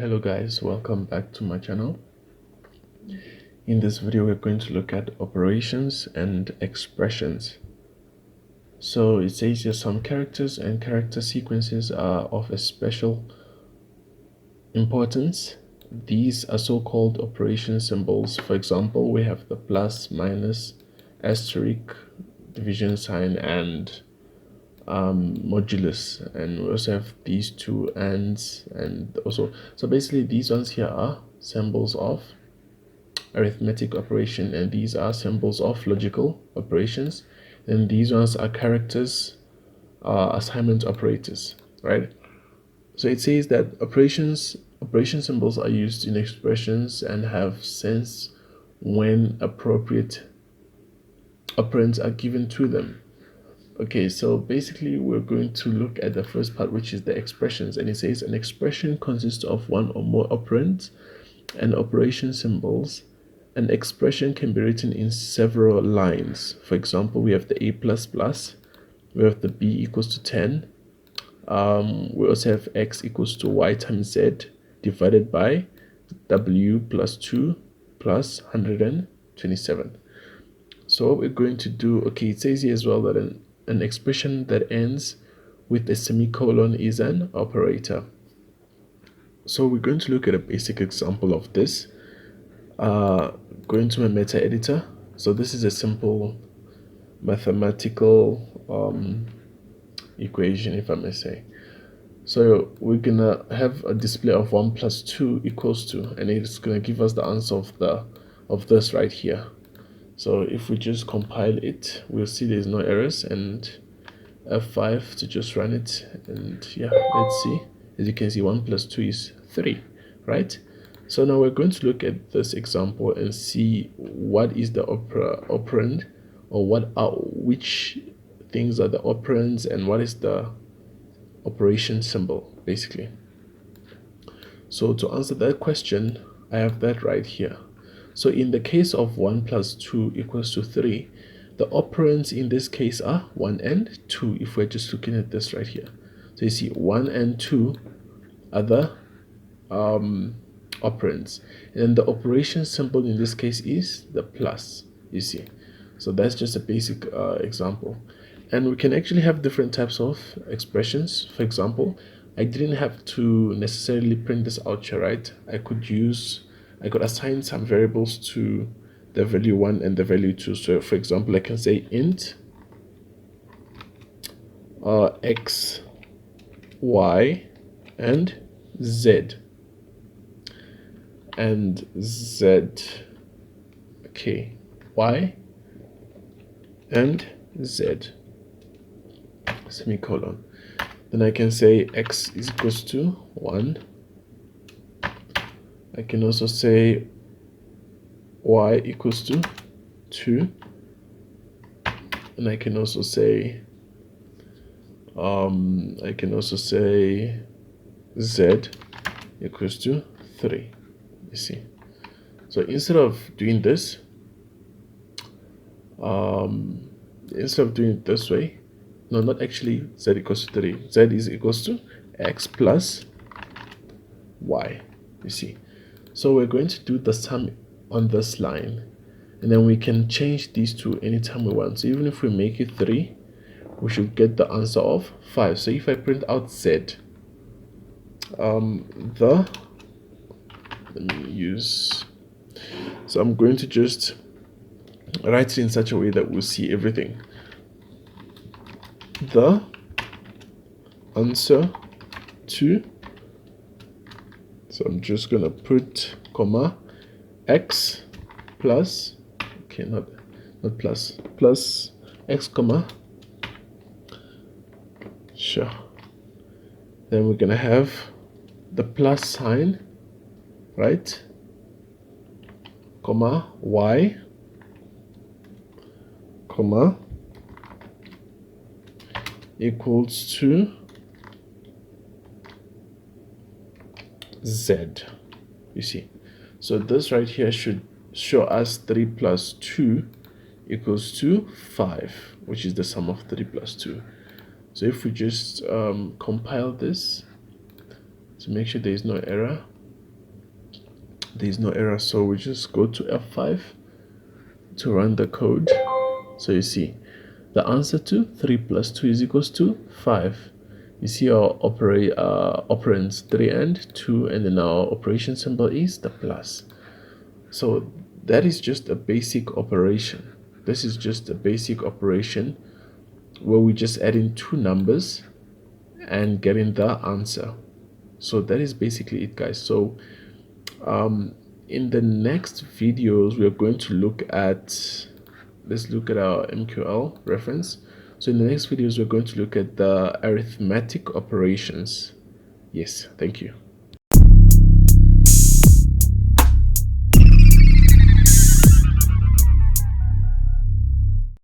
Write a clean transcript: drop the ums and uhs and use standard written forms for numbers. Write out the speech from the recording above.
Hello guys, welcome back to my channel. In this video we're going to look at operations and expressions. So it says here some characters and character sequences are of a special importance. These are so-called operation symbols. For example, we have the plus, minus, asterisk, division sign, and modulus, and we also have these two ands, and also so basically these ones here are symbols of arithmetic operation, and these are symbols of logical operations, and these ones are characters, assignment operators, right? So it says that operation symbols are used in expressions and have sense when appropriate operands are given to them. Okay, so basically we're going to look at the first part, which is the expressions, and it says an expression consists of one or more operands and operation symbols. An expression can be written in several lines. For example, we have the a++, we have the b equals to 10, we also have x equals to y times z divided by w plus 2 plus 127. So what we're going to do, okay, it says here as well that an expression that ends with a semicolon is an operator. So we're going to look at a basic example of this. Going to my meta editor. So this is a simple mathematical equation, if I may say. So we're gonna have a display of 1 plus 2 equals 2, and it's gonna give us the answer of this right here. So if we just compile it, we'll see there's no errors, and F5 to just run it, and yeah, let's see. As you can see, 1 plus 2 is 3, right? So now we're going to look at this example and see what is the operand, or which things are the operands, and what is the operation symbol, basically. So to answer that question, I have that right here. So in the case of 1 plus 2 equals to 3, the operands in this case are 1 and 2, if we're just looking at this right here. So you see 1 and 2 are the operands, and the operation symbol in this case is the plus, you see. So that's just a basic example, and we can actually have different types of expressions. For example, I didn't have to necessarily print this out here, right? I could assign some variables to the value 1 and the value 2. So for example, I can say int x, y, and z, and z, okay, y and z, semicolon. Then I can say x is equals to 1. I can also say y equals to 2, and I can also say z equals to 3, you see. So instead of doing this, this way, no, not actually z equals to 3, z is equals to x plus y, you see. So we're going to do the sum on this line, and then we can change these two anytime we want. So even if we make it 3, we should get the answer of 5. So if I print out z, let me use, so I'm going to just write it in such a way that we'll see everything. The answer to, so I'm just gonna put comma x plus, okay, not plus, plus x comma, sure, then we're gonna have the plus sign, right, comma y, comma, equals to z, you see. So this right here should show us 3 plus 2 equals to 5, which is the sum of 3 plus 2. So if we just compile this to make sure there is no error, there's no error, so we just go to F5 to run the code. So you see the answer to 3 plus 2 is equals to 5. You see our operands 3 and 2, and then our operation symbol is the plus. So that is just a basic operation. This is just a basic operation where we just add in two numbers and getting the answer. So that is basically it, guys. So in the next videos we are going to look at, let's look at our MQL reference. So in the next videos we're going to look at the arithmetic operations. Yes, thank you.